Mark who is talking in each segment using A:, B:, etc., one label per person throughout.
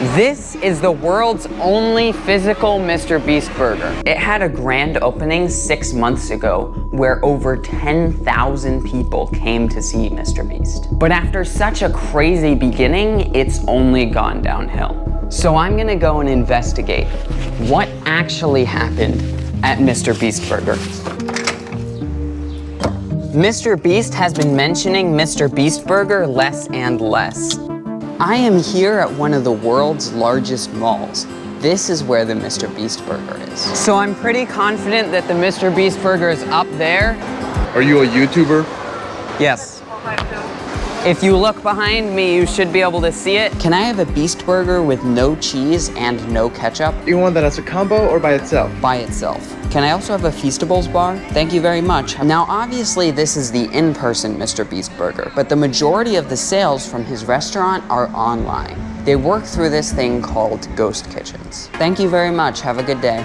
A: This is the world's only physical MrBeast burger. It had a grand opening 6 months ago where over 10,000 people came to see MrBeast. But after such a crazy beginning, it's only gone downhill. So I'm gonna go and investigate what actually happened at MrBeast Burger. MrBeast has been mentioning MrBeast Burger less and less. I am here at one of the world's largest malls. This is where the MrBeast Burger is. So I'm pretty confident that the MrBeast Burger is up there.
B: Are you a YouTuber?
A: Yes. If you look behind me, you should be able to see it. Can I have a Beast Burger with no cheese and no ketchup?
B: You want that as a combo or by itself?
A: By itself. Can I also have a Feastables bar? Thank you very much. Now, obviously, this is the in-person MrBeast Burger, but the majority of the sales from his restaurant are online. They work through this thing called ghost kitchens. Thank you very much. Have a good day.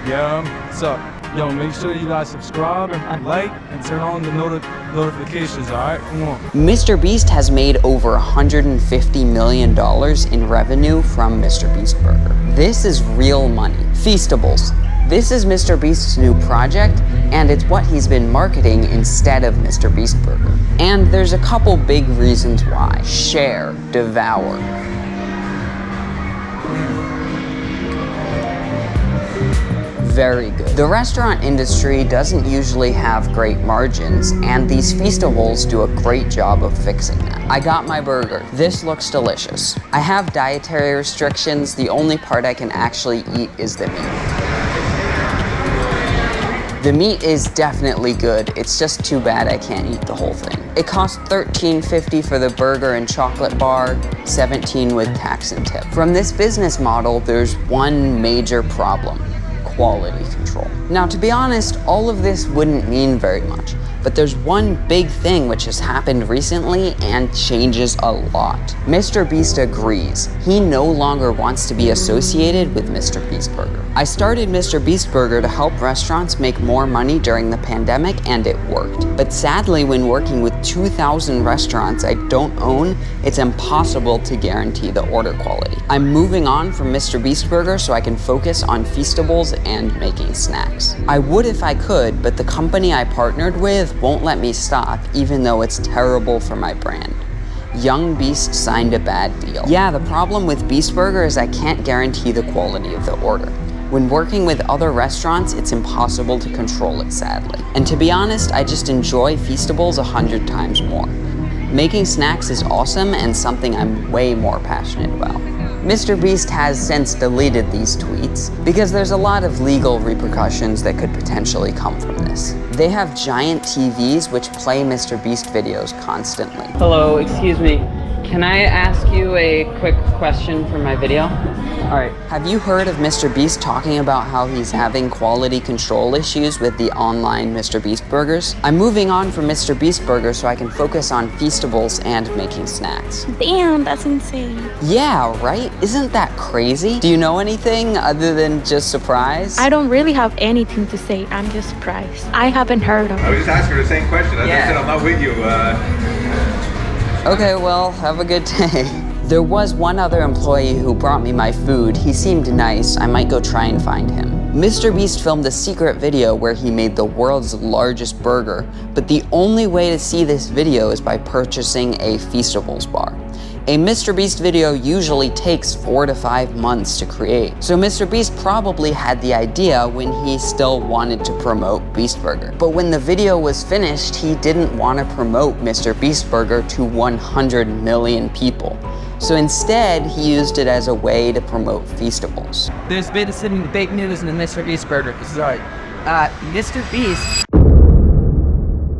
C: Yeah, what's up? Yo, make sure you guys subscribe and like and turn on the notifications, all right? Come on.
A: MrBeast has made over $150 million in revenue from MrBeast Burger. This is real money. Feastables. This is MrBeast's new project, and it's what he's been marketing instead of MrBeast Burger. And there's a couple big reasons why. Share, devour. Very good. The restaurant industry doesn't usually have great margins, and these Feastables do a great job of fixing that. I got my burger. This looks delicious. I have dietary restrictions. The only part I can actually eat is the meat. The meat is definitely good. It's just too bad I can't eat the whole thing. It cost $13.50 for the burger and chocolate bar, $17 with tax and tip. From this business model, there's one major problem. Quality control. Now, to be honest, all of this wouldn't mean very much, but there's one big thing which has happened recently and changes a lot. MrBeast agrees. He no longer wants to be associated with MrBeast Burger. I started MrBeast Burger to help restaurants make more money during the pandemic, and it worked. But sadly, when working with 2,000 restaurants I don't own, it's impossible to guarantee the order quality. I'm moving on from MrBeast Burger so I can focus on Feastables and making snacks. I would if I could, but the company I partnered with won't let me stop, even though it's terrible for my brand. Young Beast signed a bad deal. Yeah, the problem with Beast Burger is I can't guarantee the quality of the order. When working with other restaurants, it's impossible to control it, sadly. And to be honest, I just enjoy Feastables 100 times more. Making snacks is awesome and something I'm way more passionate about. MrBeast has since deleted these tweets because there's a lot of legal repercussions that could potentially come from this. They have giant TVs which play MrBeast videos constantly. Hello, excuse me. Can I ask you a quick question for my video? All right. Have you heard of MrBeast talking about how he's having quality control issues with the online MrBeast burgers? I'm moving on from MrBeast Burger so I can focus on Feastables and making snacks.
D: Damn, that's insane.
A: Yeah, right? Isn't that crazy? Do you know anything other than just surprised?
D: I don't really have anything to say. I'm just surprised. I haven't heard of it.
E: I was just asking her the same question. I just said I'm not with you.
A: Okay, well, have a good day. There was one other employee who brought me my food. He seemed nice. I might go try and find him. MrBeast filmed a secret video where he made the world's largest burger, but the only way to see this video is by purchasing a Feastables bar. A MrBeast video usually takes 4 to 5 months to create, so MrBeast probably had the idea when he still wanted to promote Beast Burger. But when the video was finished, he didn't want to promote MrBeast Burger to 100 million people. So instead, he used it as a way to promote Feastables.
F: There's been some fake news in the MrBeast Burger. Sorry. MrBeast.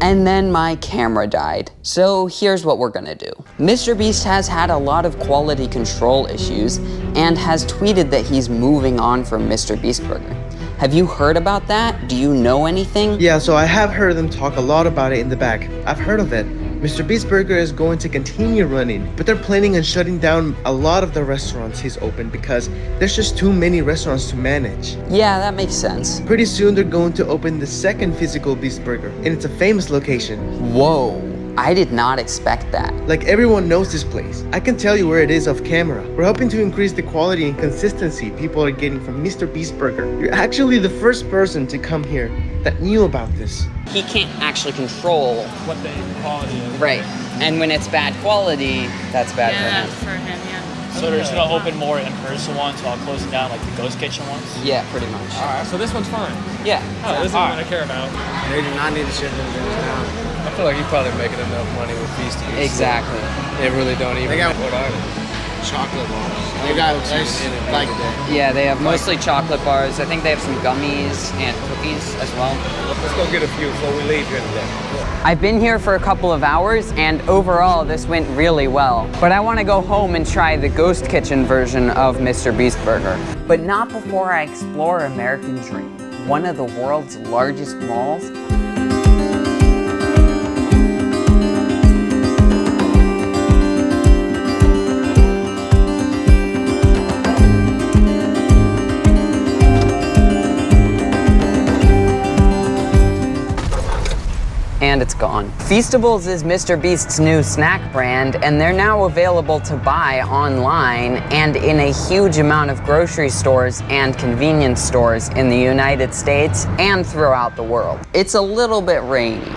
A: And then my camera died. So here's what we're gonna do. MrBeast has had a lot of quality control issues and has tweeted that he's moving on from MrBeast Burger. Have you heard about that? Do you know anything?
B: Yeah, so I have heard them talk a lot about it in the back. I've heard of it. MrBeast Burger is going to continue running, but they're planning on shutting down a lot of the restaurants he's opened because there's just too many restaurants to manage.
A: Yeah, that makes sense.
B: Pretty soon they're going to open the second physical Beast Burger, and it's a famous location.
A: Whoa. I did not expect that.
B: Like, everyone knows this place. I can tell you where it is off camera. We're hoping to increase the quality and consistency people are getting from MrBeast Burger. You're actually the first person to come here that knew about this.
A: He can't actually control
C: What the quality is.
A: right. And when it's bad quality, that's bad
G: Yeah,
A: for
G: that's
A: him.
G: for him, yeah.
H: So they're just gonna open more in-person ones while closing down like the ghost kitchen ones?
A: Yeah, pretty much.
C: Alright, so this one's fine.
A: Yeah.
C: Oh, this is what I care about.
I: They do not need to shut them down.
J: I feel like he's probably making enough money with Feast to be
A: Exactly.
J: They really don't even.
I: They got
J: what are they?
I: chocolate bars. They got like
A: Yeah, they have mostly chocolate bars. I think they have some gummies and cookies as well.
J: Let's go get a few before we leave here today.
A: I've been here for a couple of hours, and overall, this went really well. But I want to go home and try the Ghost Kitchen version of MrBeast Burger. But not before I explore American Dream, one of the world's largest malls. And it's gone. Feastables is MrBeast's new snack brand, and they're now available to buy online and in a huge amount of grocery stores and convenience stores in the United States and throughout the world. It's a little bit rainy.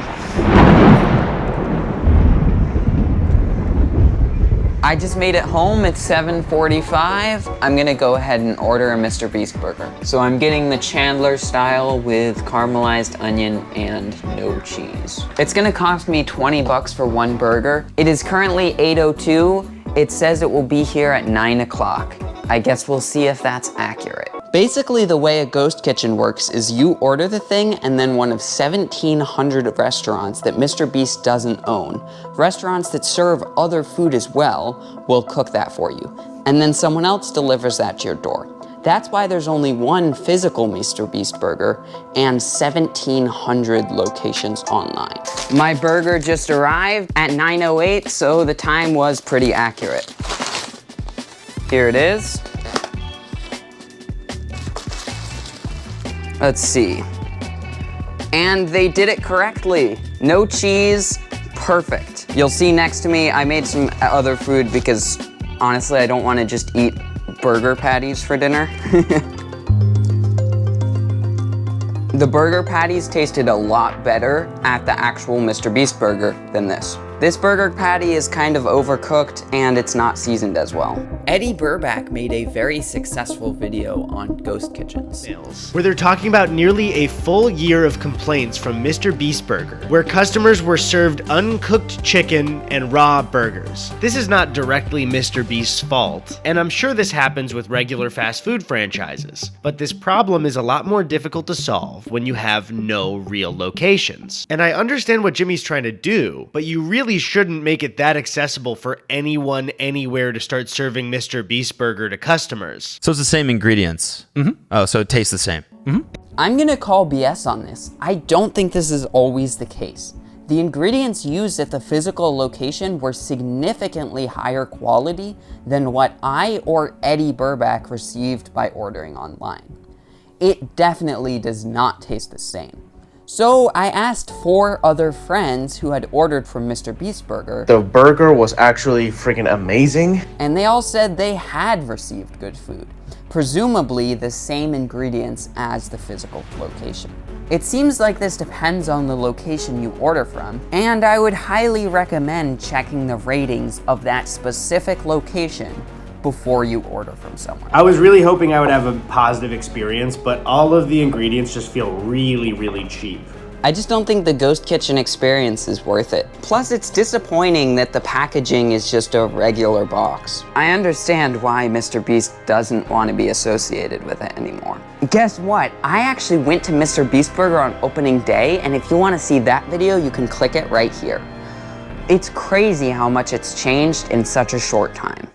A: I just made it home. It's 7:45. I'm gonna go ahead and order a MrBeast burger. So I'm getting the Chandler style with caramelized onion and no cheese. It's gonna cost me 20 bucks for one burger. It is currently 8:02. It says it will be here at 9 o'clock. I guess we'll see if that's accurate. Basically, the way a ghost kitchen works is you order the thing, and then one of 1,700 restaurants that MrBeast doesn't own, restaurants that serve other food as well, will cook that for you. And then someone else delivers that to your door. That's why there's only one physical MrBeast burger and 1,700 locations online. My burger just arrived at 9:08, so the time was pretty accurate. Here it is. Let's see. And they did it correctly. No cheese, perfect. You'll see next to me, I made some other food because honestly, I don't want to just eat burger patties for dinner. The burger patties tasted a lot better at the actual MrBeast burger than this. This burger patty is kind of overcooked and it's not seasoned as well. Eddie Burback made a very successful video on ghost kitchens,
K: where they're talking about nearly a full year of complaints from MrBeast Burger, where customers were served uncooked chicken and raw burgers. This is not directly MrBeast's fault, and I'm sure this happens with regular fast food franchises, but this problem is a lot more difficult to solve when you have no real locations. And I understand what Jimmy's trying to do, but you really shouldn't make it that accessible for anyone anywhere to start serving MrBeast Burger to customers.
L: So it's the same ingredients. Oh, so it tastes the same.
A: I'm gonna call BS on this. I don't think this is always the case. The ingredients used at the physical location were significantly higher quality than what I or Eddie Burback received by ordering online. It definitely does not taste the same. So I asked 4 other friends who had ordered from MrBeast Burger.
B: The burger was actually freaking amazing.
A: And they all said they had received good food, presumably the same ingredients as the physical location. It seems like this depends on the location you order from, and I would highly recommend checking the ratings of that specific location before you order from someone.
K: I was really hoping I would have a positive experience, but all of the ingredients just feel really, really cheap.
A: I just don't think the ghost kitchen experience is worth it. Plus, it's disappointing that the packaging is just a regular box. I understand why MrBeast doesn't want to be associated with it anymore. Guess what? I actually went to MrBeast Burger on opening day, and if you want to see that video, you can click it right here. It's crazy how much it's changed in such a short time.